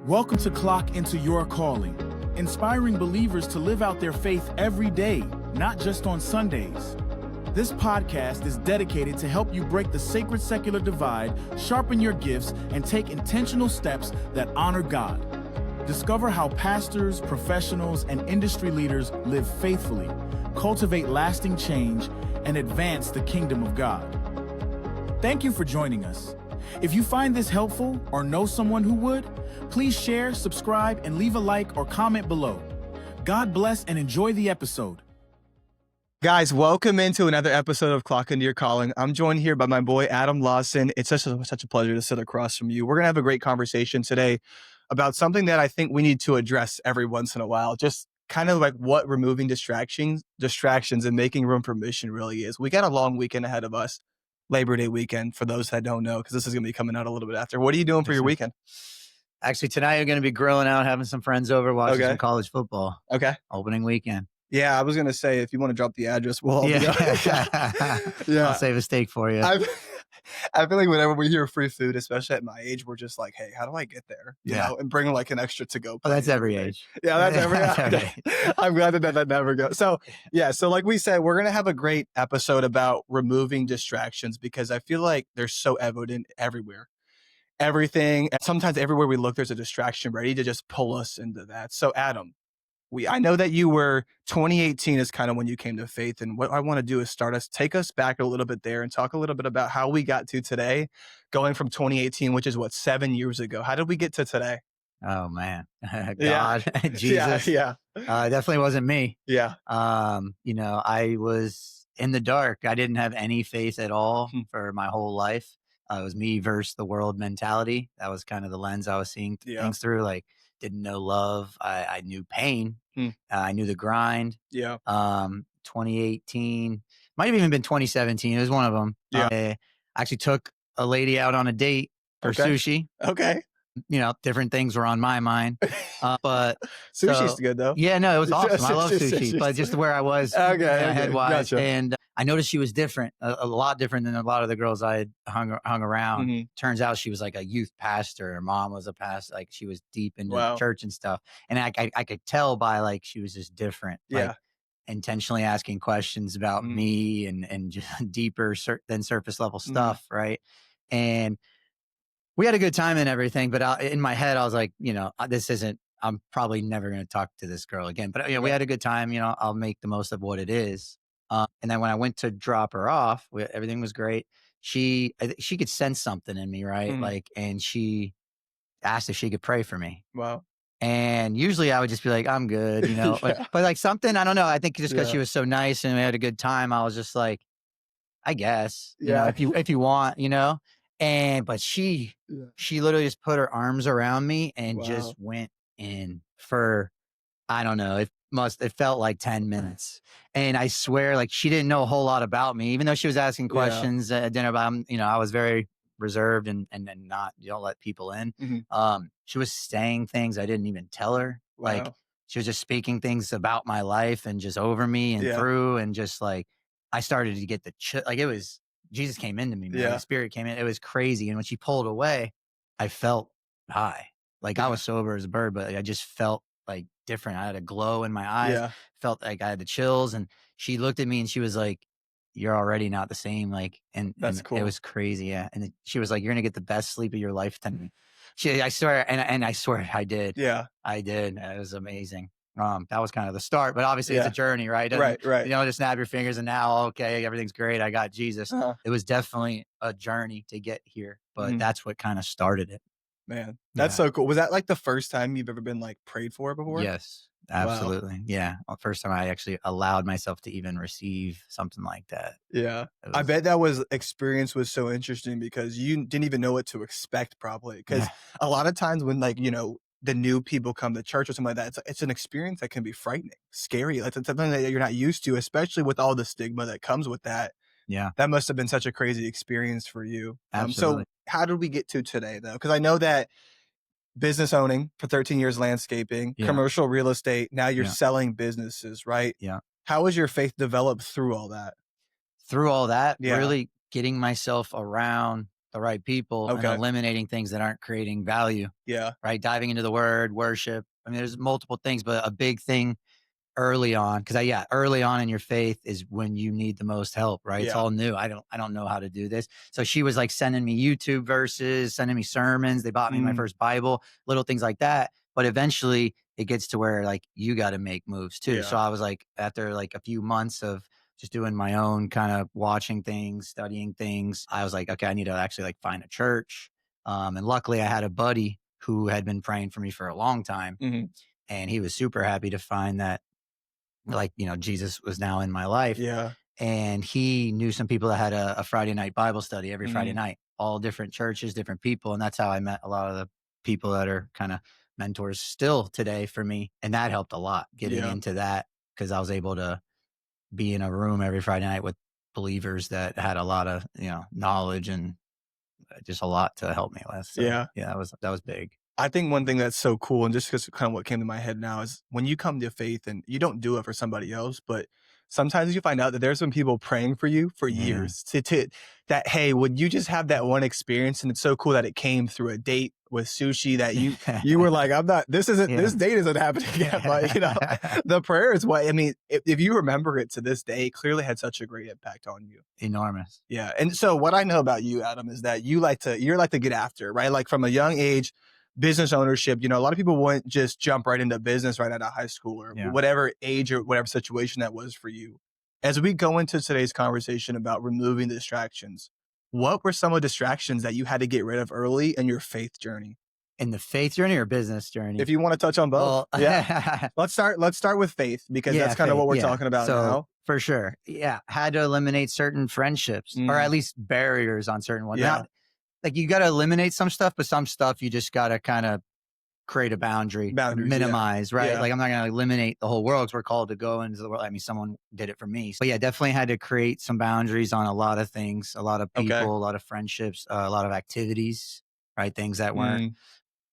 Welcome to Clock Into Your Calling, inspiring believers to live out their faith every day, not just on Sundays. This podcast is dedicated to help you break the sacred secular divide, sharpen your gifts, and take intentional steps that honor God. Discover how pastors, professionals, and industry leaders live faithfully, cultivate lasting change, and advance the kingdom of God. Thank you for joining us. If you find this helpful or know someone who would, please share, subscribe, and leave a like or comment below. God bless and enjoy the episode. Guys, welcome into another episode of Clock Into Your Calling. I'm joined here by my boy, Adam Lawson. It's such a pleasure to sit across from you. We're going to have a great conversation today about something that I think we need to address every once in a while, just kind of like what removing distractions and making room for mission really is. We got a long weekend ahead of us, Labor Day weekend, for those that don't know, because this is going to be coming out a little bit after. What are you doing for your weekend? Actually, tonight I'm going to be grilling out, having some friends over, watching some college football. Okay. Opening weekend. Yeah, I was going to say, if you want to drop the address, we'll all I'll save a steak for you. I feel like whenever we hear free food, especially at my age, we're just like, hey, how do I get there? You know, and bring like an extra to-go. Oh, that's every age. Yeah, that's every age. I'm glad that never goes. So, so like we said, we're going to have a great episode about removing distractions because I feel like they're so evident everywhere. Everything, and sometimes everywhere we look, there's a distraction ready to just pull us into that. So, Adam, I know that you were 2018 is kind of when you came to faith. And what I want to do is take us back a little bit there and talk a little bit about how we got to today, going from 2018, which is 7 years ago. How did we get to today? Oh man, God, Jesus. Yeah. Definitely wasn't me. Yeah. I was in the dark. I didn't have any faith at all for my whole life. It was me versus the world mentality. That was kind of the lens I was seeing things through. Like, didn't know love. I knew pain. I knew the grind. Yeah. 2018, might have even been 2017. It was one of them. Yeah. I actually took a lady out on a date for sushi. Okay. Different things were on my mind. But sushi's good though. Yeah, no, it was awesome. I love sushi, but just where I was head-wise. Gotcha. And I noticed she was different, a lot different than a lot of the girls I had hung around. Turns out she was like a youth pastor. Her mom was a pastor. Like, she was deep into church and stuff. And I could tell by like, she was just different. Yeah. Like, intentionally asking questions about me and just deeper than surface level stuff. Right. And we had a good time and everything, but in my head, I was like, I'm probably never going to talk to this girl again. But we had a good time. I'll make the most of what it is. And then when I went to drop her off, everything was great. She could sense something in me, right? Like, and she asked if she could pray for me. Wow. And usually I would just be like, I'm good, but like something, I don't know. I think just because she was so nice and we had a good time, I was just like, I guess, if you want, but she literally just put her arms around me and just went in for, I don't know, it felt like 10 minutes. And I swear, like, she didn't know a whole lot about me, even though she was asking questions at dinner about, I was very reserved and not, you don't let people in. She was saying things I didn't even tell her. Wow. Like, she was just speaking things about my life and just over me and through, and just like, I started to get like, it was, Jesus came into me, man. The Spirit came in. It was crazy. And when she pulled away, I felt high. Like, I was sober as a bird, but I just felt like different. I had a glow in my eyes. Felt like I had the chills. And she looked at me and she was like, you're already not the same. Like, and that's cool. It was crazy. Yeah. And she was like, you're going to get the best sleep of your life tonight. I swear. And I swear I did. Yeah, I did. It was amazing. That was kind of the start, but obviously it's a journey, right? Right. Just snap your fingers and now, okay, everything's great. I got Jesus. It was definitely a journey to get here, but that's what kind of started it. Man, that's so cool. Was that like the first time you've ever been like prayed for before? Yes, absolutely. Wow. Yeah. First time I actually allowed myself to even receive something like that. Yeah. I bet that experience was so interesting because you didn't even know what to expect probably. Because a lot of times when the new people come to church or something like that, it's an experience that can be frightening, scary. Like, it's something that you're not used to, especially with all the stigma that comes with that. Yeah. That must have been such a crazy experience for you. Absolutely. So how did we get to today though? Because I know that business owning for 13 years, landscaping, commercial real estate, now you're selling businesses, right? Yeah. How has your faith developed through all that? Really getting myself around the right people and eliminating things that aren't creating value. Yeah. Right. Diving into the word, worship. I mean, there's multiple things, but a big thing early on, because early on in your faith is when you need the most help, right? It's all new. I don't know how to do this. So she was like sending me YouTube verses, sending me sermons. They bought me my first Bible, little things like that. But eventually it gets to where like you got to make moves too. So I was like, after like a few months of just doing my own kind of watching things, studying things, I was like, okay, I need to actually like find a church. And luckily I had a buddy who had been praying for me for a long time. And he was super happy to find that, like, you know, Jesus was now in my life. Yeah. And he knew some people that had a Friday night Bible study every Friday night, all different churches, different people. And that's how I met a lot of the people that are kind of mentors still today for me. And that helped a lot getting into that, because I was able to be in a room every Friday night with believers that had a lot of, you know, knowledge and just a lot to help me with. So, yeah, that was big. I think one thing that's so cool, and just because kind of what came to my head now, is when you come to faith and you don't do it for somebody else, but sometimes you find out that there's some people praying for you for years to that, hey, would you just have that one experience? And it's so cool that it came through a date with sushi that you were like, this date isn't happening yet. But you know, the prayer is what, I mean, if you remember it to this day, it clearly had such a great impact on you. Enormous. Yeah. And so what I know about you, Adam, is that you're like to get after, right? Like from a young age, business ownership, you know, a lot of people wouldn't just jump right into business right out of high school or whatever age or whatever situation that was for you. As we go into today's conversation about removing distractions, what were some of the distractions that you had to get rid of early in your faith journey? In the faith journey or business journey? If you want to touch on both. Well, yeah. Let's start with faith, because that's kind of what we're talking about now. For sure. Yeah. Had to eliminate certain friendships or at least barriers on certain ones. Yeah. Like you got to eliminate some stuff, but some stuff you just got to kind of create a boundary, minimize, right? Yeah. Like I'm not going to eliminate the whole world, because we're called to go into the world. I mean, someone did it for me. But yeah, definitely had to create some boundaries on a lot of things, a lot of people, a lot of friendships, a lot of activities, right? Things that weren't,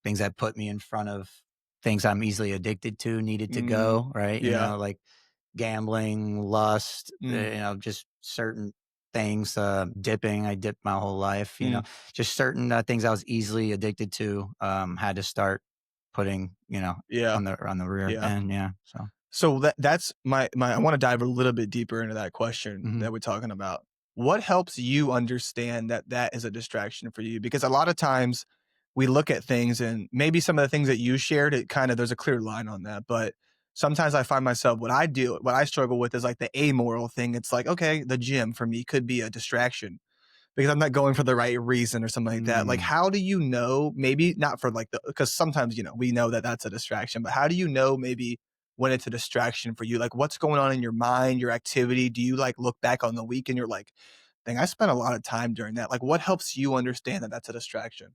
things that put me in front of things I'm easily addicted to, needed to go, right? You know, like gambling, lust, you know, just certain things, dipping. I dipped my whole life, you know, just certain things I was easily addicted to, had to start putting, you know, on the rear end. So that's my I want to dive a little bit deeper into that question that we're talking about. What helps you understand that is a distraction for you? Because a lot of times we look at things, and maybe some of the things that you shared, it kind of, there's a clear line on that, but sometimes I find myself, what I struggle with is like the amoral thing. It's like, okay, the gym for me could be a distraction because I'm not going for the right reason or something like that. Like, how do you know, maybe not for like because sometimes, you know, we know that that's a distraction, but how do you know maybe when it's a distraction for you? Like, what's going on in your mind, your activity? Do you like look back on the week and you're like, dang, I spent a lot of time during that. Like, what helps you understand that that's a distraction?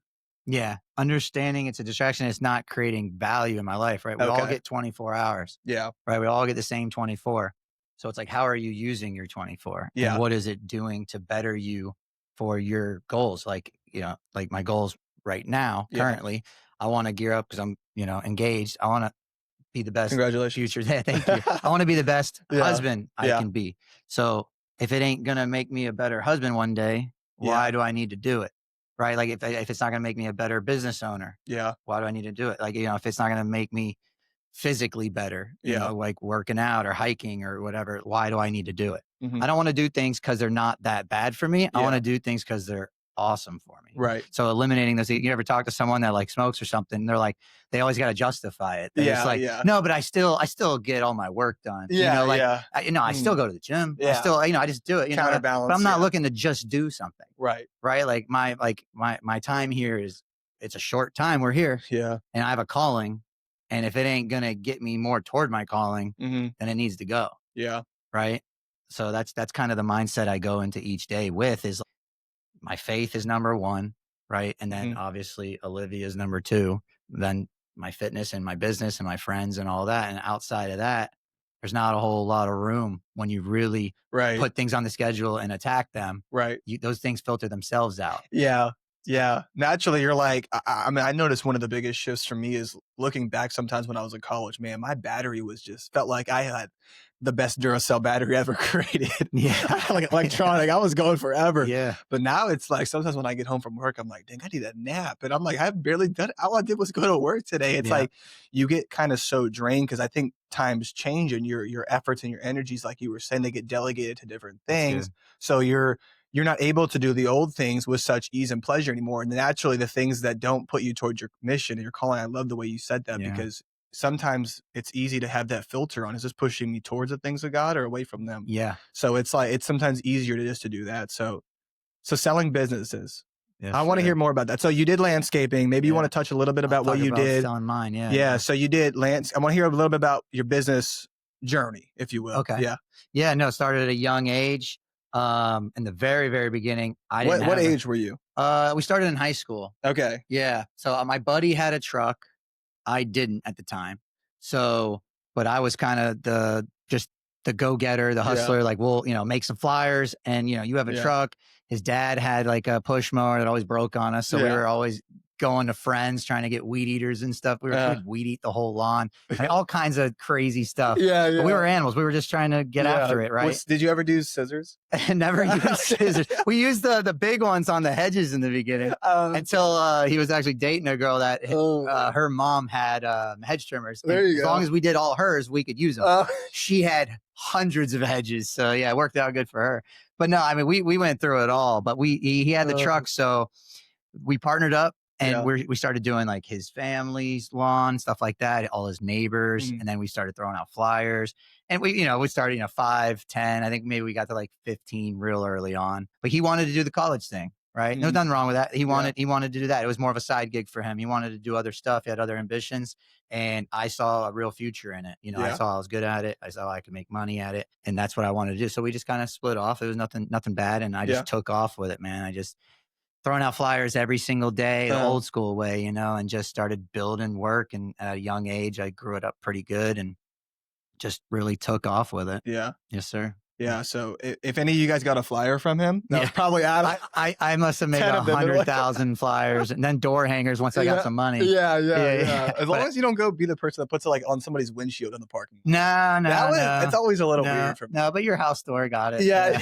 Yeah. Understanding it's a distraction. It's not creating value in my life, right? We all get 24 hours. Yeah. Right. We all get the same 24. So it's like, how are you using your 24? Yeah. And what is it doing to better you for your goals? Like, you know, like my goals right now, currently, I want to gear up because I'm, you know, engaged. I want to be the best future. Thank you. I want to be the best husband I can be. So if it ain't going to make me a better husband one day, why do I need to do it? Right? Like if it's not going to make me a better business owner, why do I need to do it? Like, you know, if it's not going to make me physically better, you know, like working out or hiking or whatever, why do I need to do it? I don't want to do things because they're not that bad for me. I want to do things because they're awesome for me. Right. So eliminating those, you ever talk to someone that like smokes or something? They're like, they always got to justify it. It's like, no, but I still get all my work done. You know, like, I still go to the gym. I still, you know, I just do it. You know, but I'm not looking to just do something. Right. Right. Like my time here it's a short time. We're here. Yeah. And I have a calling. And if it ain't going to get me more toward my calling, then it needs to go. Yeah. Right. So that's kind of the mindset I go into each day with, is my faith is number one. Right. And then obviously Olivia is number two, then my fitness and my business and my friends and all that. And outside of that, there's not a whole lot of room when you really put things on the schedule and attack them. Right. Those things filter themselves out. Yeah. Yeah. Naturally, you're like, I mean, I noticed one of the biggest shifts for me is looking back sometimes when I was in college, man, my battery was just felt like I had the best Duracell battery ever created. Yeah. Like electronic. I was going forever. Yeah. But now it's like sometimes when I get home from work, I'm like, dang, I need a nap. And I'm like, I've barely done it. All I did was go to work today. It's like you get kind of so drained because I think times change and your efforts and your energies, like you were saying, they get delegated to different things. So you're not able to do the old things with such ease and pleasure anymore. And naturally, the things that don't put you towards your mission and your calling, I love the way you said that because sometimes it's easy to have that filter on. Is this pushing me towards the things of God or away from them? Yeah. So it's like, it's sometimes easier to do that. So selling businesses. Yes, I want to hear more about that. So you did landscaping. Maybe you want to touch a little bit about what you did. Selling mine. Yeah. So you did I want to hear a little bit about your business journey, if you will. Okay. Yeah. Yeah. No, started at a young age. In the very, very beginning, I didn't What age were you? We started in high school. Okay. Yeah. So my buddy had a truck. I didn't at the time. So, but I was kind of the go-getter, the hustler, like we'll, make some flyers and, you have a truck. His dad had like a push mower that always broke on us. So we were always going to friends trying to get weed eaters and stuff. We would weed eat the whole lawn, like all kinds of crazy stuff. Yeah. But we were animals. We were just trying to get after it, right? Did you ever do scissors? Never used scissors. We used the big ones on the hedges in the beginning until he was actually dating a girl that her mom had hedge trimmers. There you go. As long as we did all hers, we could use them. She had hundreds of hedges. So yeah, it worked out good for her. But no, I mean, we went through it all, but he had the truck. So we partnered up. And we started doing like his family's lawn, stuff like that, all his neighbors. And then we started throwing out flyers. And we started, 5, 10. I think maybe we got to like 15 real early on. But he wanted to do the college thing, right? There's nothing wrong with that. He wanted to do that. It was more of a side gig for him. He wanted to do other stuff. He had other ambitions. And I saw a real future in it. I saw I was good at it. I saw I could make money at it. And that's what I wanted to do. So we just kind of split off. It was nothing bad. And I just took off with it, man. I just throwing out flyers every single day, the old school way, and just started building work. And at a young age, I grew it up pretty good and just really took off with it. Yeah. Yes, sir. Yeah. So if any of you guys got a flyer from him, that was probably Adam. I must have made 100,000 flyers and then door hangers once I got some money. Yeah. As long as you don't go be the person that puts it like on somebody's windshield in the parking lot. No. It's always a little weird for me. No, but your house store got it. Yeah.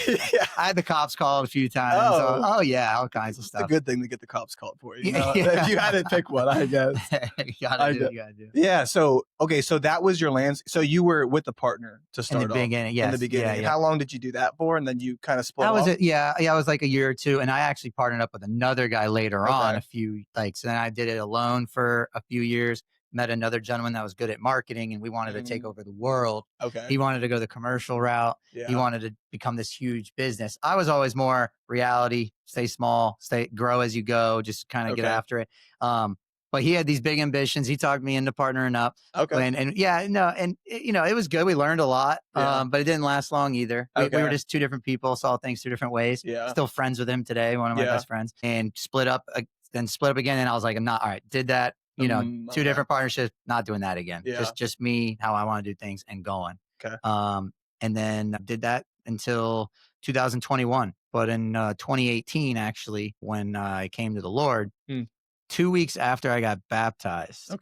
I had the cops called a few times. Oh yeah, all kinds of stuff. It's a good thing to get the cops called for you. If you had to pick one, I guess. You gotta do. Yeah. So that was your lands. So you were with the partner to start in the beginning. Yes. In the beginning. Yeah. How long did you do that for? And then you kind of split off? Was it. Yeah. I was like a year or two. And I actually partnered up with another guy later on so then I did it alone for a few years, met another gentleman that was good at marketing and we wanted to take over the world. Okay. He wanted to go the commercial route. Yeah. He wanted to become this huge business. I was always more reality, stay small, grow as you go, just kind of get after it. But he had these big ambitions. He talked me into partnering up. Okay. And it was good. We learned a lot, but it didn't last long either. We were just two different people, saw things two different ways. Yeah. Still friends with him today, one of my best friends, and split up again. And I was like, I'm not, all right, did that, two different partnerships, not doing that again. Yeah. Just me, how I want to do things and going. Okay. And then did that until 2021. But in 2018, actually, when I came to the Lord, 2 weeks after I got baptized,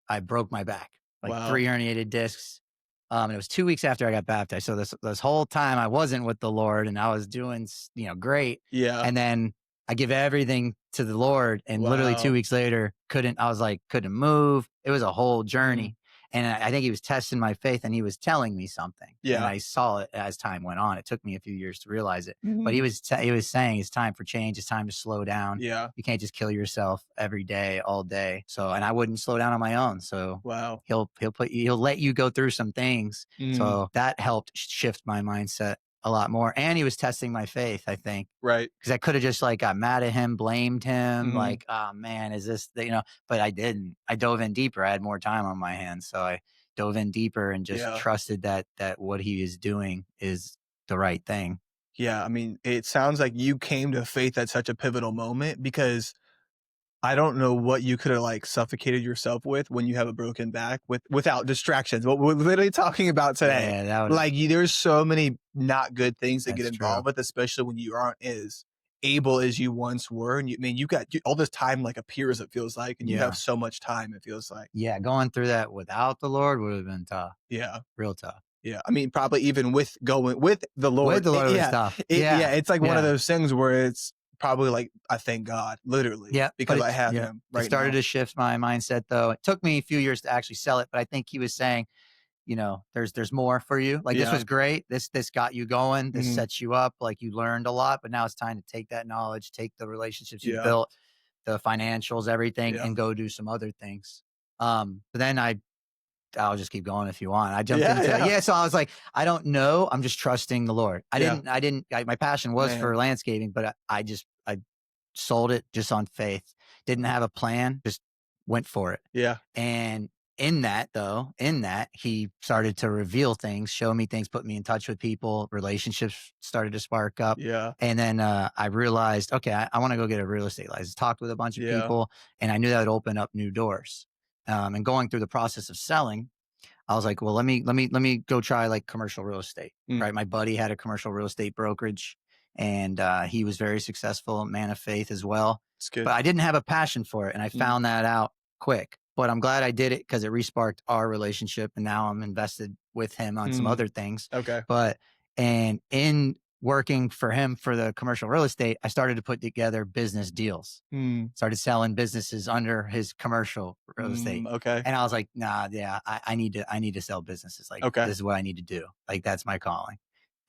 I broke my back, 3 herniated discs. And it was 2 weeks after I got baptized. So this whole time I wasn't with the Lord and I was doing, great. Yeah. And then I give everything to the Lord and literally 2 weeks later, couldn't move. It was a whole journey. And I think he was testing my faith and he was telling me something. Yeah. And I saw it as time went on. It took me a few years to realize it. But he was saying it's time for change. It's time to slow down. Yeah. You can't just kill yourself every day, all day. So, and I wouldn't slow down on my own. So he'll let you go through some things. So that helped shift my mindset a lot more. And he was testing my faith, I think. Right. Because I could have just got mad at him, blamed him, oh man, is this, but I didn't. I dove in deeper. I had more time on my hands. So I dove in deeper and just trusted that what he is doing is the right thing. Yeah. I mean, it sounds like you came to faith at such a pivotal moment because I don't know what you could have suffocated yourself with when you have a broken back without distractions. What we're literally talking about today. Yeah, there's so many not good things that get involved with, especially when you aren't as able as you once were. And you got all this time like appears, it feels like, and you have so much time, it feels like. Yeah. Going through that without the Lord would have been tough. Yeah. Real tough. Yeah. I mean, probably even with going with the Lord. With the Lord was tough. Yeah. It's like one of those things where it's probably like, I thank God, literally. Yeah. Because I have him right It started now. to shift my mindset though. It took me a few years to actually sell it, but I think he was saying, there's more for you. Like this was great. This got you going. This sets you up. Like you learned a lot, but now it's time to take that knowledge, take the relationships you built, the financials, everything, and go do some other things. But then I'll just keep going if you want. I jumped into so I was like, I don't know. I'm just trusting the Lord. My passion was for landscaping, but I sold it just on faith. Didn't have a plan, just went for it. Yeah. And in that, he started to reveal things, show me things, put me in touch with people, relationships started to spark up. Yeah. And then I realized, okay, I want to go get a real estate license, talked with a bunch of people, and I knew that would open up new doors. And going through the process of selling, I was like, well, let me go try like commercial real estate, right? My buddy had a commercial real estate brokerage, and he was very successful, man of faith as well. It's good. But I didn't have a passion for it, and I found that out quick. But I'm glad I did it because it resparked our relationship, and now I'm invested with him on some other things. Okay. And in working for him for the commercial real estate, I started to put together business deals. Started selling businesses under his commercial real estate. Okay. And I was like, nah, I need to sell businesses. Like, this is what I need to do. Like, that's my calling.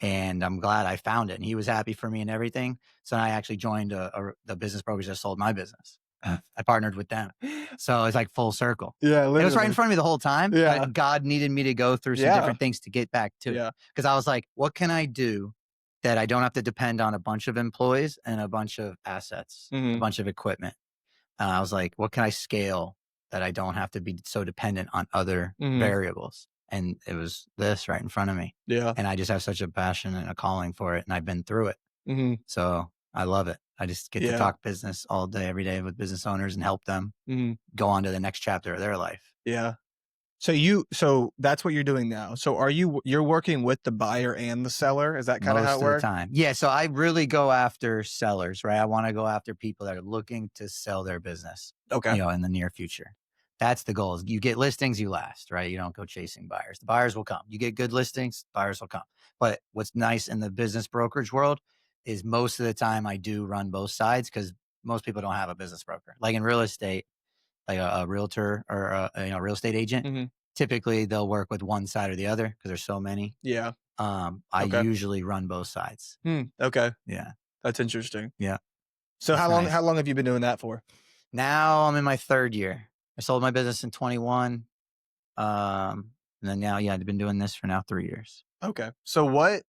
And I'm glad I found it. And he was happy for me and everything. So I actually joined the business brokerage that sold my business. I partnered with them. So it's like full circle. Yeah. Literally. It was right in front of me the whole time. Yeah. But God needed me to go through some different things to get back to it. Because I was like, what can I do that I don't have to depend on a bunch of employees and a bunch of assets, a bunch of equipment? I was like, what can I scale that I don't have to be so dependent on other variables? And it was this right in front of me. Yeah. And I just have such a passion and a calling for it. And I've been through it. So I love it. I just get to talk business all day, every day with business owners and help them go on to the next chapter of their life. Yeah. So that's what you're doing now. So you're working with the buyer and the seller? Is that kind of how it works? Most of the time. Yeah. So I really go after sellers, right? I want to go after people that are looking to sell their business. Okay. In the near future. That's the goal. You get listings, you last, right? You don't go chasing buyers. The buyers will come. You get good listings, buyers will come. But what's nice in the business brokerage world is most of the time I do run both sides because most people don't have a business broker. Like in real estate, like a realtor or a real estate agent, typically they'll work with one side or the other because there's so many. Yeah. I usually run both sides. Okay. Yeah. That's interesting. Yeah. So how long have you been doing that for? Now I'm in my third year. I sold my business in 21. And then now, I've been doing this for now 3 years. Okay. So what,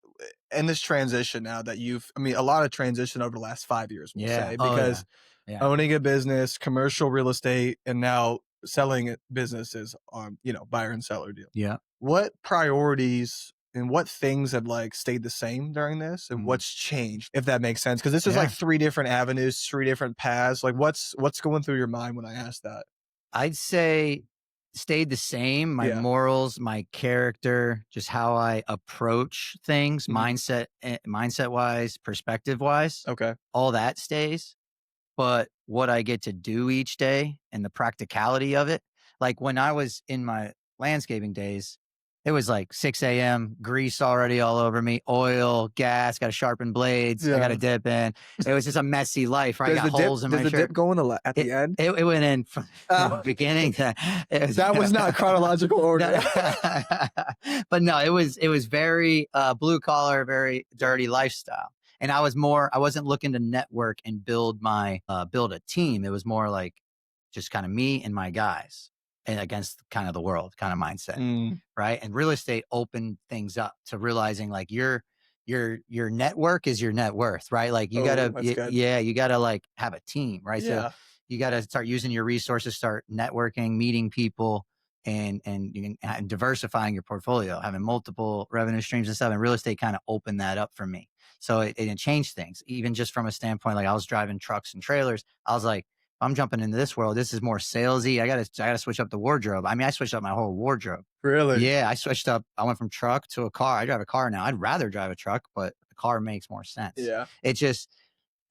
in this transition now that a lot of transition over the last 5 years, we'll say, because owning a business, commercial real estate, and now selling businesses on, buyer and seller deal. Yeah. What priorities and what things have like stayed the same during this and what's changed, if that makes sense? Because this is like 3 different avenues, 3 different paths. Like what's going through your mind when I ask that? I'd say stayed the same. My morals, my character, just how I approach things, mindset wise, perspective wise. Okay. All that stays. But what I get to do each day and the practicality of it, like when I was in my landscaping days, it was like 6 a.m., grease already all over me, oil, gas, got to sharpen blades, I got to dip in. It was just a messy life, right? I got holes in my shirt. Does the dip go in at the end? It went in from the beginning. That was not chronological order. But no, it was very blue collar, very dirty lifestyle. And I wasn't looking to network and build a team. It was more like just kind of me and my guys. And against kind of the world kind of mindset, right? And real estate opened things up to realizing like your network is your net worth, right? Like you gotta, you gotta like have a team, right? Yeah. So you gotta start using your resources, start networking, meeting people, and diversifying your portfolio, having multiple revenue streams and stuff. And real estate kind of opened that up for me. So it changed things, even just from a standpoint, like I was driving trucks and trailers. I was like, I'm jumping into this world. This is more salesy. I gotta switch up the wardrobe. I mean, I switched up my whole wardrobe. Really? Yeah, I switched up. I went from truck to a car. I drive a car now. I'd rather drive a truck, but the car makes more sense. Yeah. It just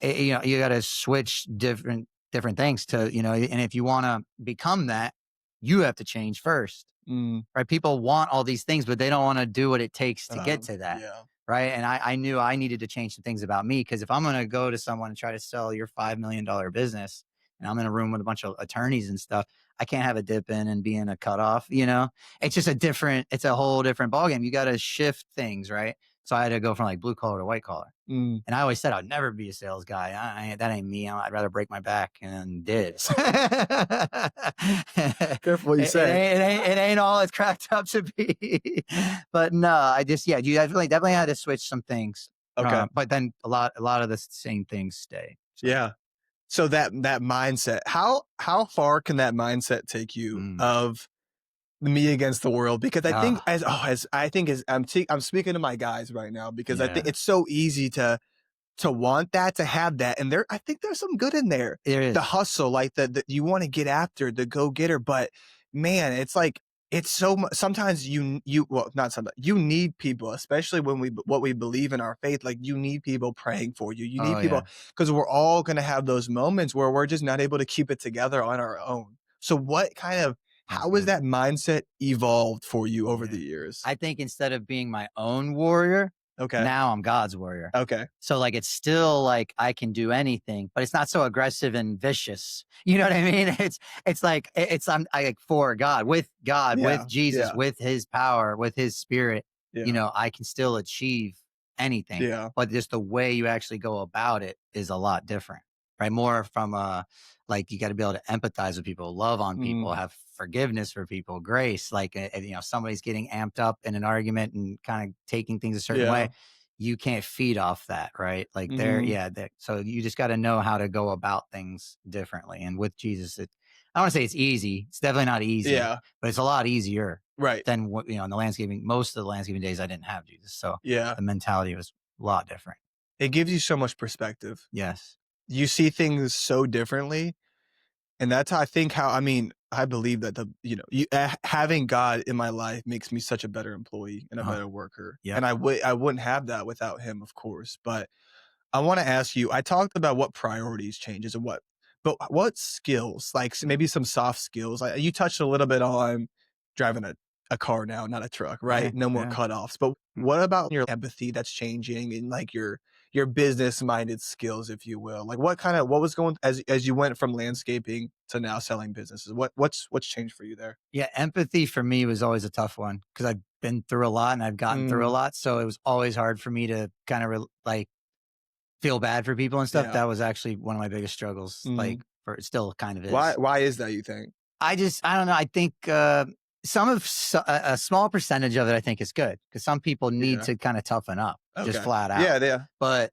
you got to switch different things to, and if you want to become that, you have to change first. Right? People want all these things, but they don't want to do what it takes to get to that. Yeah. Right. And I knew I needed to change some things about me, because if I'm going to go to someone and try to sell your $5 million business, and I'm in a room with a bunch of attorneys and stuff, I can't have a dip in and be in a cutoff. It's just it's a whole different ballgame. You got to shift things. Right. So I had to go from like blue collar to white collar. And I always said I'd never be a sales guy. That ain't me. I'd rather break my back, and did. Careful what you say. It ain't all it's cracked up to be. But no, you definitely had to switch some things. Okay. But then a lot of the same things stay. So. Yeah. So that mindset, how far can that mindset take you of me against the world? Because I think I'm speaking to my guys right now, because I think it's so easy to want that, to have that. And I think there's some good in there. There is. The hustle, like the you want to get after, the go-getter. But man, it's like, it's so much. Sometimes not sometimes, you need people, especially when what we believe in our faith. Like, you need people praying for you. You need people, because we're all going to have those moments where we're just not able to keep it together on our own. So how has that mindset evolved for you over the years? I think instead of being my own warrior, now I'm God's warrior. Okay. So like, it's still like I can do anything, but it's not so aggressive and vicious. You know what I mean? It's like I'm like for God, with Jesus, with His power, with His Spirit. Yeah. I can still achieve anything. Yeah. But just the way you actually go about it is a lot different, right? More from like, you got to be able to empathize with people, love on people, have forgiveness for people, grace. Like, somebody's getting amped up in an argument and kind of taking things a certain way. You can't feed off that, right? Like so you just got to know how to go about things differently. And with Jesus, I don't want to say it's easy. It's definitely not easy, but it's a lot easier, right? Than what, in the landscaping, most of the landscaping days I didn't have Jesus. So the mentality was a lot different. It gives you so much perspective. Yes. You see things so differently. And that's how I believe that having God in my life makes me such a better employee and a better worker. Yeah. And I wouldn't have that without Him, of course. But I want to ask you, I talked about what priorities changes and but what skills, like maybe some soft skills, like you touched a little bit on driving a car now, not a truck, right? No more cutoffs. But what about your empathy that's changing, and like your business minded skills, if you will? Like, what was going as you went from landscaping to now selling businesses? What's changed for you there? Yeah, empathy for me was always a tough one, because I've been through a lot and I've gotten through a lot. So it was always hard for me to kind of feel bad for people and stuff. That was actually one of my biggest struggles. Like, for it still kind of is. Why is that, you think? I don't know. I think a small percentage of it, I think, is good, because some people need to kind of toughen up, just flat out. Yeah. But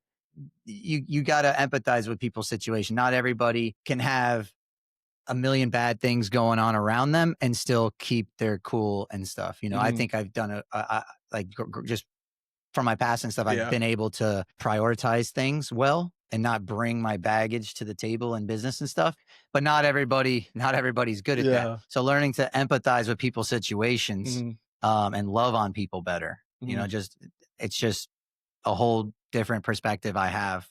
you got to empathize with people's situation. Not everybody can have a million bad things going on around them and still keep their cool and stuff. I think I've done just from my past and stuff, I've been able to prioritize things well and not bring my baggage to the table in business and stuff. But not everybody's good at that. So learning to empathize with people's situations and love on people better. It's just a whole different perspective I have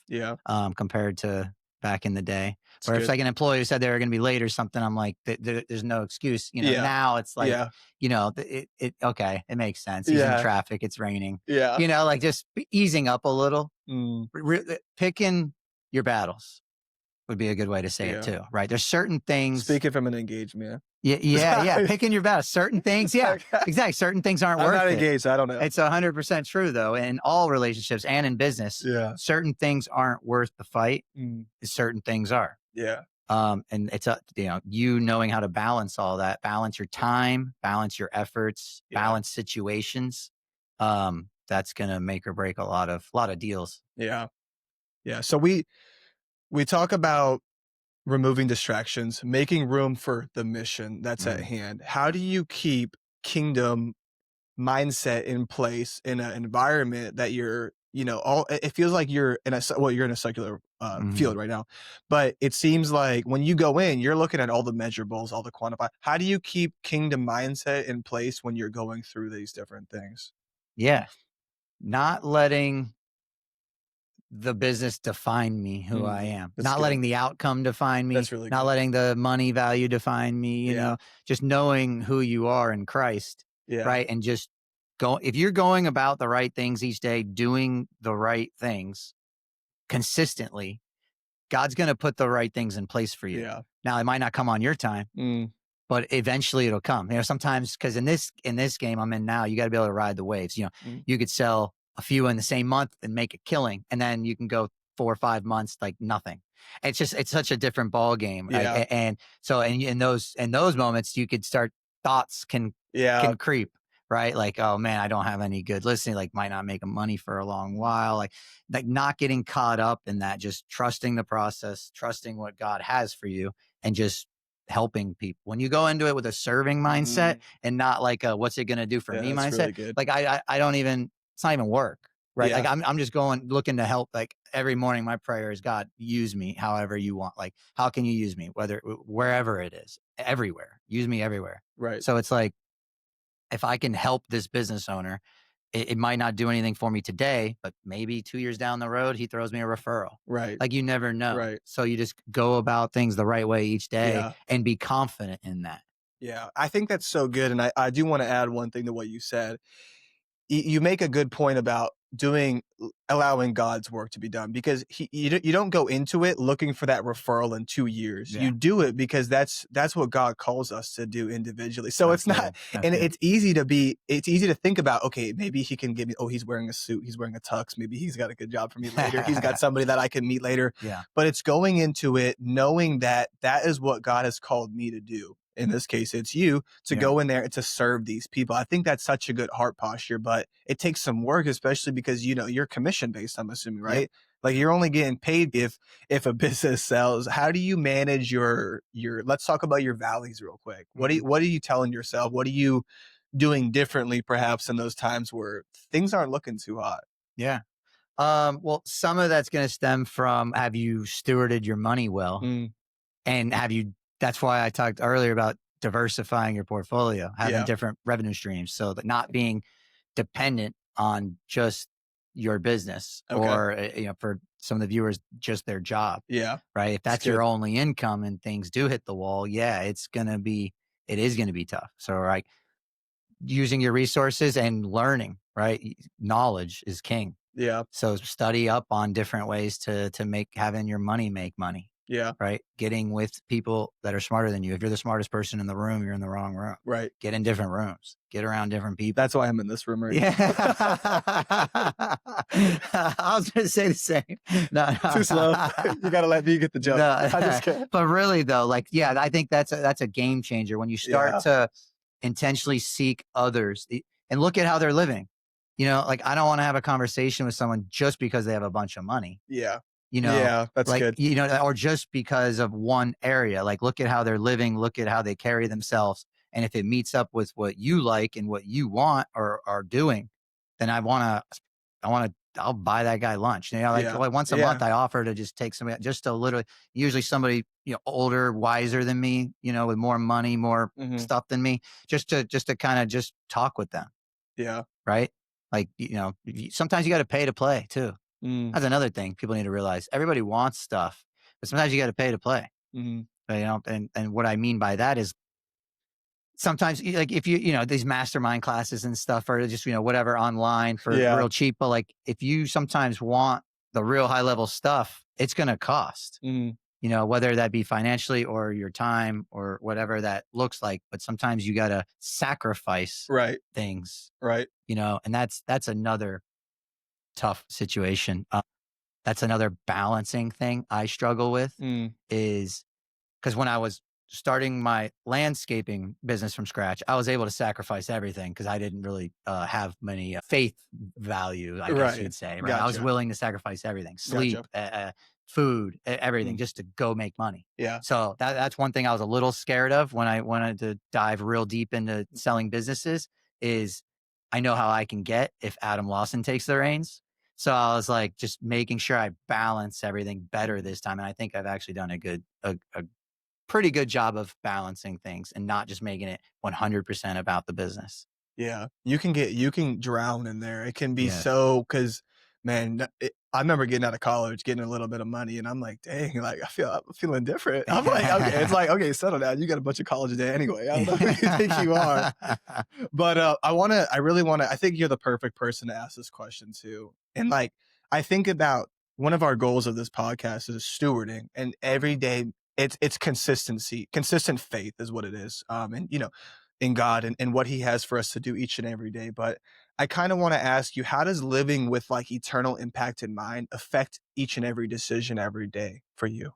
compared to back in the day. Or if like an employee who said they were going to be late or something, I'm like, there's no excuse. Now it's like, okay, it makes sense. He's in traffic. It's raining. Like just easing up a little. Picking your battles would be a good way to say it too, right? There's certain things. Speaking from an engaged man. Yeah. Picking your battles. Certain things. Yeah, exactly. Certain things aren't worth it. I'm not engaged. I don't know. It's 100% true though. In all relationships and in business, certain things aren't worth the fight. Certain things are. Yeah. And it's you knowing how to balance all that, balance your time, balance your efforts, balance situations. That's going to make or break a lot of deals. Yeah. So we talk about removing distractions, making room for the mission that's at hand. How do you keep kingdom mindset in place in an environment that you're, it feels like you're in a secular field right now, but it seems like when you go in, you're looking at all the measurables, all the quantify. How do you keep kingdom mindset in place when you're going through these different things? Yeah. Not letting the business define me, who I am. That's Not good. letting the outcome define me. That's really not good. letting the money value define me, you know, just knowing who you are in Christ. Yeah. Right. And just if you're going about the right things each day, doing the right things consistently, God's going to put the right things in place for you. Yeah. Now, it might not come on your time, but eventually it'll come. You know, sometimes, because in this game I'm in now, you got to be able to ride the waves. You know, you could sell a few in the same month and make a killing, and then you can go 4 or 5 months like nothing. It's such a different ball game. Yeah. Right? And so, in those moments, you could start thoughts can creep. Right. Like, oh man, I don't have any good listening, like might not make money for a long while. Like not getting caught up in that, just trusting the process, trusting what God has for you, and just helping people. When you go into it with a serving mindset and not like a what's it going to do for me mindset, really good. like I don't even, it's not even work. Right. Yeah. Like I'm just looking to help. Like every morning, my prayer is, God, use me however you want. Like, how can you use me? Wherever it is, everywhere, use me everywhere. Right. So it's like, if I can help this business owner, it might not do anything for me today, but maybe 2 years down the road, he throws me a referral. Right. Like you never know. Right. So you just go about things the right way each day and be confident in that. Yeah. I think that's so good. And I do want to add one thing to what you said. You make a good point about allowing God's work to be done, because you don't go into it looking for that referral in 2 years. You do it because that's what God calls us to do individually. So that's it's easy to think about, okay, maybe he can give me, he's wearing a suit, he's wearing a tux, maybe he's got a good job for me later. He's got somebody that I can meet later. Yeah. But it's going into it knowing that is what God has called me to do. In this case, it's you to go in there and to serve these people. I think that's such a good heart posture, but it takes some work, especially because, you're commission based, I'm assuming, right? Like you're only getting paid if a business sells. How do you manage your, let's talk about your valleys real quick. What are you telling yourself? What are you doing differently perhaps in those times where things aren't looking too hot? Yeah. Well, some of that's going to stem from, have you stewarded your money well? And that's why I talked earlier about diversifying your portfolio, having different revenue streams, so that not being dependent on just your business or, for some of the viewers, just their job. Yeah. Right. If that's your only income and things do hit the wall, it is going to be tough. So like using your resources and learning, right? Knowledge is king. Yeah. So study up on different ways to having your money make money. Yeah. Right. Getting with people that are smarter than you. If you're the smartest person in the room, you're in the wrong room. Right. Get in different rooms. Get around different people. That's why I'm in this room right now. I was going to say the same. No. Too slow. You got to let me get the joke. No. I'm just kidding. But really though, I think that's a game changer when you start to intentionally seek others and look at how they're living. Like I don't want to have a conversation with someone just because they have a bunch of money. Yeah. That's good. Or just because of one area, like look at how they're living, look at how they carry themselves. And if it meets up with what you like and what you want or are doing, then I'll buy that guy lunch. Once a month I offer to just take somebody, just to literally, usually somebody, older, wiser than me, with more money, more stuff than me, just to kind of just talk with them. Yeah. Right. Like, sometimes you got to pay to play too. That's another thing people need to realize. Everybody wants stuff, but sometimes you got to pay to play. But, and what I mean by that is sometimes, like if these mastermind classes and stuff, or just whatever online for real cheap. But like if you sometimes want the real high level stuff, it's going to cost. Whether that be financially or your time or whatever that looks like. But sometimes you got to sacrifice things. Right. And that's another tough situation. That's another balancing thing I struggle with is because when I was starting my landscaping business from scratch, I was able to sacrifice everything because I didn't really have many faith values, I guess you'd say. Right? Gotcha. I was willing to sacrifice everything, sleep, food, everything, just to go make money. Yeah. So that's one thing I was a little scared of when I wanted to dive real deep into selling businesses is I know how I can get if Adam Lawson takes the reins. So I was like, just making sure I balance everything better this time. And I think I've actually done a pretty good job of balancing things and not just making it 100% about the business. Yeah. You can drown in there. It can be so, cause man, I remember getting out of college, getting a little bit of money, and I'm like, dang, like I'm feeling different. I'm like, okay, it's like, okay, settle down. You got a bunch of college debt anyway. I don't know who you think you are. But I think you're the perfect person to ask this question to. And like, I think about one of our goals of this podcast is stewarding, and every day it's consistency, consistent faith is what it is. And in God and what he has for us to do each and every day. But I kind of want to ask you, how does living with like eternal impact in mind affect each and every decision every day for you?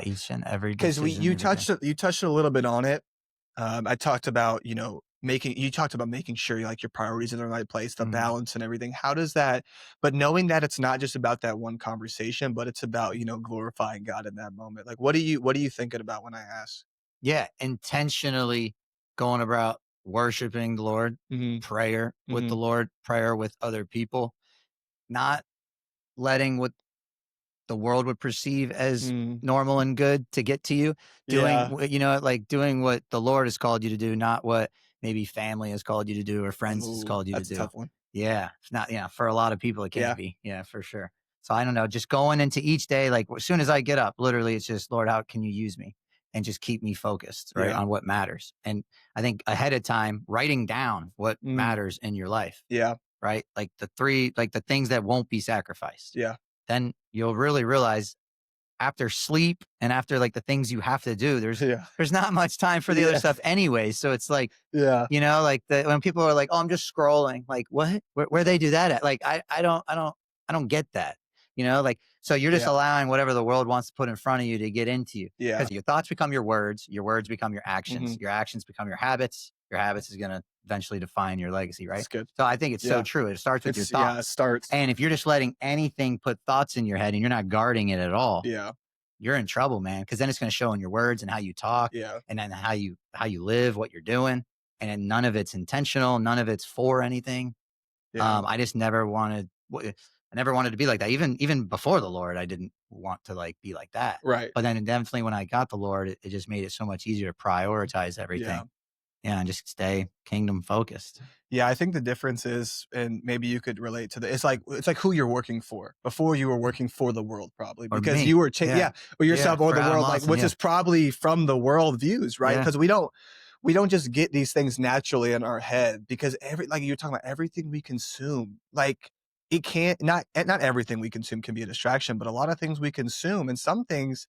Each and every Because decision. you touched a little bit on it. I talked about, you talked about making sure like your priorities in the right place, the balance and everything. How does that, but knowing that it's not just about that one conversation, but it's about, glorifying God in that moment. Like, what are you thinking about when I ask? Yeah. Intentionally going about worshiping the Lord, prayer with the Lord, prayer with other people, not letting what the world would perceive as normal and good to get to you, doing what the Lord has called you to do, not what maybe family has called you to do or friends has called you to That's do. a tough one. Yeah. It's not, for a lot of people, it can't be. Yeah, for sure. So I don't know, just going into each day, like as soon as I get up, literally it's just, Lord, how can you use me? And just keep me focused, right, on what matters. And I think ahead of time, writing down what matters in your life. Yeah. Right. Like the things that won't be sacrificed. Yeah. Then you'll really realize after sleep and after like the things you have to do, there's not much time for the other stuff anyway. So it's like, like when people are like, oh, I'm just scrolling, like what, where they do that at? Like, I don't get that, like, so you're just allowing whatever the world wants to put in front of you to get into you. Yeah. Because your thoughts become your words become your actions, your actions become your habits is going to eventually define your legacy. Right. That's good. So I think it's so true. It starts with your thoughts. Yeah, it starts. And if you're just letting anything put thoughts in your head and you're not guarding it at all, you're in trouble, man. Because then it's going to show in your words and how you talk, and then how you live, what you're doing, and then none of it's intentional, none of it's for anything. I just never wanted. I never wanted to be like that. Even before the Lord, I didn't want to like be like that. Right. But then definitely when I got the Lord, it just made it so much easier to prioritize everything. Yeah, and just stay kingdom focused. Yeah, I think the difference is, and maybe you could relate to it's like who you're working for. Before you were working for the world, probably Or because me. you were or yourself or the Adam world, Lawson, like which is probably from the world views, right? Yeah. Because we don't just get these things naturally in our head, because like you're talking about, everything we consume, like it can't not everything we consume can be a distraction, but a lot of things we consume, and some things,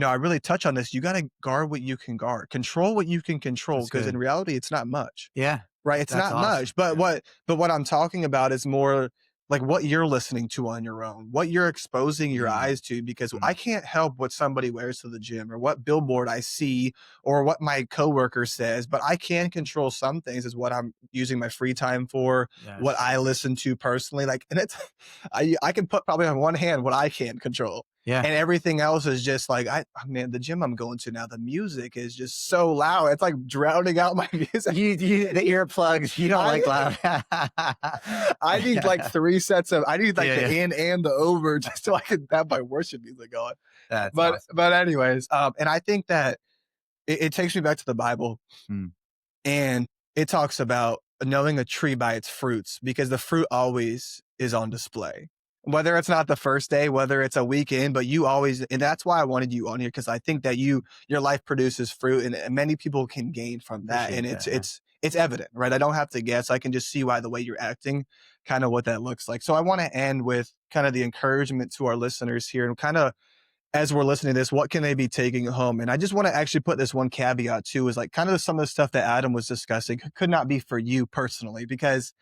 I really touch on this. You got to guard what you can guard, control what you can control, because in reality, it's not much. Yeah. Right. It's That's not awesome. much, but what I'm talking about is more like what you're listening to on your own, what you're exposing your eyes to, because I can't help what somebody wears to the gym or what billboard I see or what my coworker says, but I can control some things, is what I'm using my free time for, what I listen to personally. Like, and it's, I can put probably on one hand what I can control. Yeah. And everything else is just like, the gym I'm going to now, the music is just so loud. It's like drowning out my music. The earplugs, you don't like loud. I need like 3 sets of, I need like the in and the over just so I can have my worship music going. That's awesome. But anyways, and I think that it takes me back to the Bible, and it talks about knowing a tree by its fruits, because the fruit always is on display. Whether it's not the first day, whether it's a weekend, but you always, and that's why I wanted you on here, because I think that your life produces fruit, and many people can gain from that. And it's evident, right? I don't have to guess. I can just see why the way you're acting, kind of what that looks like. So I want to end with kind of the encouragement to our listeners here, and kind of, as we're listening to this, what can they be taking home? And I just want to actually put this one caveat too, is like kind of some of the stuff that Adam was discussing could not be for you personally, because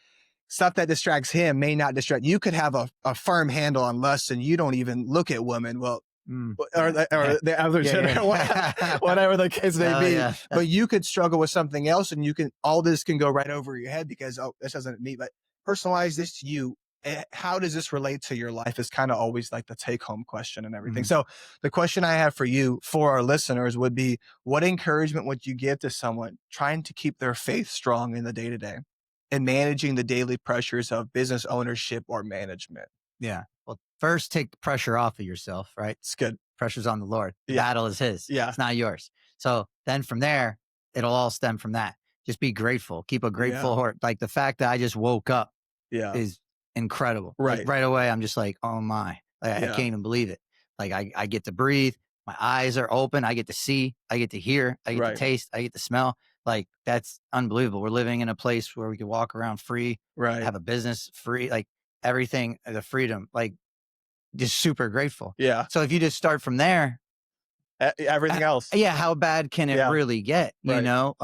stuff that distracts him may not distract you. Could have a firm handle on lust and you don't even look at women. Well, or the other gender, whatever the case may be. Yeah. But you could struggle with something else, and all this can go right over your head because, this doesn't meet, but personalize this to you. How does this relate to your life is kind of always like the take home question and everything. So the question I have for you, for our listeners, would be, what encouragement would you give to someone trying to keep their faith strong in the day to day and managing the daily pressures of business ownership or management? Yeah. Well, first take the pressure off of yourself, right? It's good. Pressure's on the Lord. The battle is his. Yeah. It's not yours. So then from there, it'll all stem from that. Just be grateful. Keep a grateful heart. Like the fact that I just woke up is incredible. Right. Like right away, I'm just like, oh my, like, I can't even believe it. Like I get to breathe. My eyes are open. I get to see. I get to hear. I get to taste. I get to smell. Like that's unbelievable. We're living in a place where we can walk around free, have a business free, like everything, the freedom, like just super grateful. Yeah. So if you just start from there, everything else. Yeah. How bad can it really get? You know,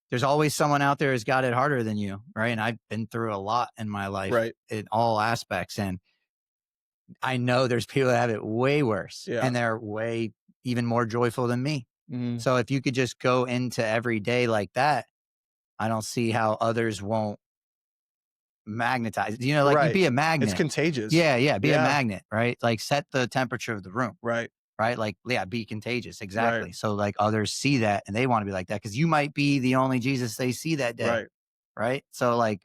there's always someone out there who's got it harder than you. Right. And I've been through a lot in my life in all aspects. And I know there's people that have it way worse and they're way even more joyful than me. So if you could just go into every day like that, I don't see how others won't magnetize. You know, like you be a magnet. It's contagious. Yeah. Be a magnet, right? Like set the temperature of the room. Right. Like, be contagious. Exactly. So like others see that and they want to be like that because you might be the only Jesus they see that day. Right. So like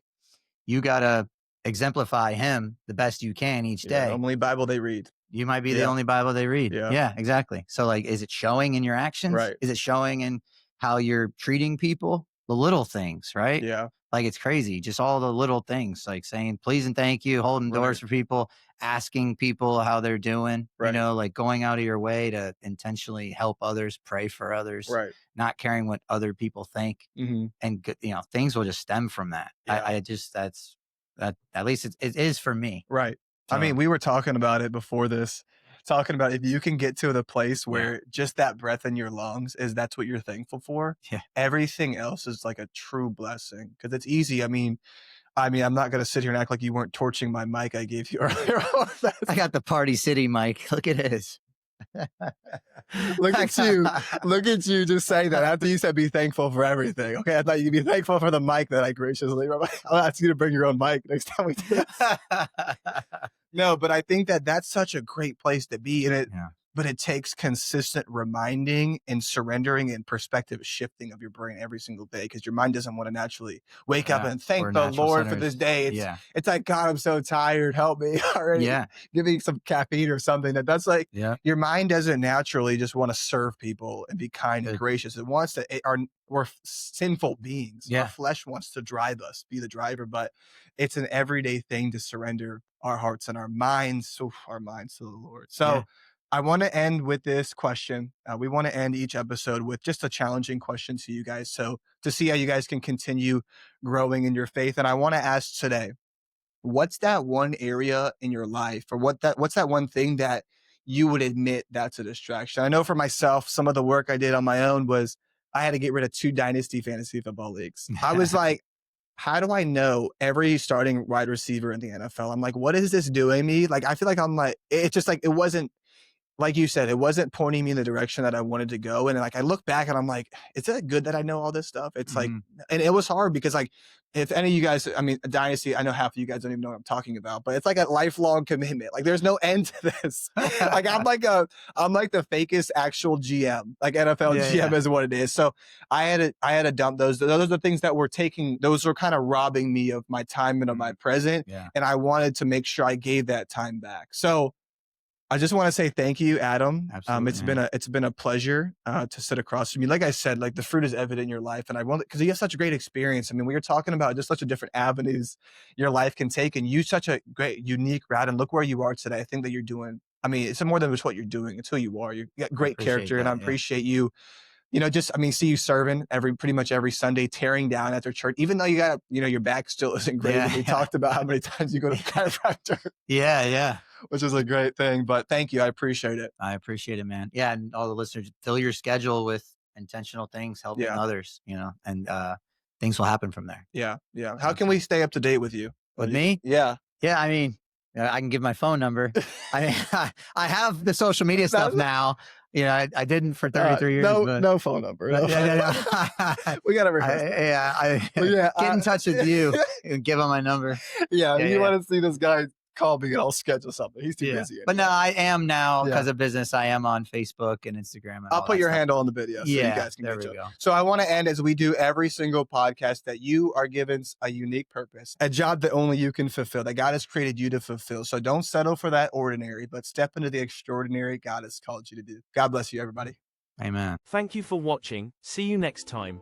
you got to exemplify him the best you can each day. The only Bible they read. You might be the only Bible they read. Yeah, exactly. So like, is it showing in your actions? Right. Is it showing in how you're treating people? The little things, right? Yeah. Like it's crazy. Just all the little things, like saying please and thank you, holding doors for people, asking people how they're doing, you know, like going out of your way to intentionally help others, pray for others, not caring what other people think. And, you know, things will just stem from that. I just, that's that, at least it is for me. Right. So, I mean, we were talking about it before this, talking about if you can get to the place where just that breath in your lungs that's what you're thankful for. Everything else is like a true blessing because it's easy. I mean, I'm not going to sit here and act like you weren't torching my mic I gave you earlier. I got the Party City mic. Look at this. Look at you just saying that after you said be thankful for everything. Okay, I thought you'd be thankful for the mic that I graciously I'll ask you to bring your own mic next time we do this. No, but I think that's such a great place to be in it. But it takes consistent reminding and surrendering and perspective shifting of your brain every single day because your mind doesn't want to naturally wake up and thank the Lord for this day. It's like, God, I'm so tired. Help me already. Give me some caffeine or something. That's like your mind doesn't naturally just want to serve people and be kind and gracious. It wants to, we're sinful beings. Our flesh wants to drive us, be the driver, but it's an everyday thing to surrender our hearts and our minds to the Lord. So I want to end with this question. We want to end each episode with just a challenging question to you guys. So to see how you guys can continue growing in your faith. And I want to ask today, what's that one area in your life or what's that one thing that you would admit that's a distraction? I know for myself, some of the work I did on my own was I had to get rid of 2 dynasty fantasy football leagues. I was like, how do I know every starting wide receiver in the NFL? I'm like, what is this doing me? Like, I feel like I'm like, it's just like, it wasn't, like you said, it wasn't pointing me in the direction that I wanted to go. And like, I look back and I'm like, is it good that I know all this stuff? It's like, and it was hard because like, if any of you guys, I mean, a dynasty, I know half of you guys don't even know what I'm talking about, but it's like a lifelong commitment. Like there's no end to this. Like I'm like the fakest actual GM, like NFL GM is what it is. So I had to dump those. Those are the things that were those were kind of robbing me of my time and of my present. And I wanted to make sure I gave that time back. So I just want to say thank you, Adam. It's been a pleasure to sit across from you. Like I said, like the fruit is evident in your life, and I want because you have such a great experience. I mean, we were talking about just such a different avenues your life can take, and you such a great, unique route. And look where you are today. I think that you're doing. I mean, it's more than just what you're doing; it's who you are. You got great character, and I appreciate you. You know, see you serving pretty much every Sunday, tearing down after church, even though you got, your back still isn't great. And we talked about how many times you go to the chiropractor. Which is a great thing, but thank you. I appreciate it. I appreciate it, man. Yeah. And all the listeners, fill your schedule with intentional things, helping others, and things will happen from there. Yeah. How can we stay up to date with you? With me? Yeah. I mean, I can give my phone number. I mean, I have the social media stuff now. I didn't for 33 years. No phone number. We got to rehearse. Get in touch with you and give them my number. You want to see this guy, call me and I'll schedule something. He's too busy. Anyway. But no, I am now because of business. I am on Facebook and Instagram. And I'll put your handle on the video so you guys can get you. So I want to end as we do every single podcast that you are given a unique purpose, a job that only you can fulfill, that God has created you to fulfill. So don't settle for that ordinary, but step into the extraordinary God has called you to do. God bless you, everybody. Amen. Thank you for watching. See you next time.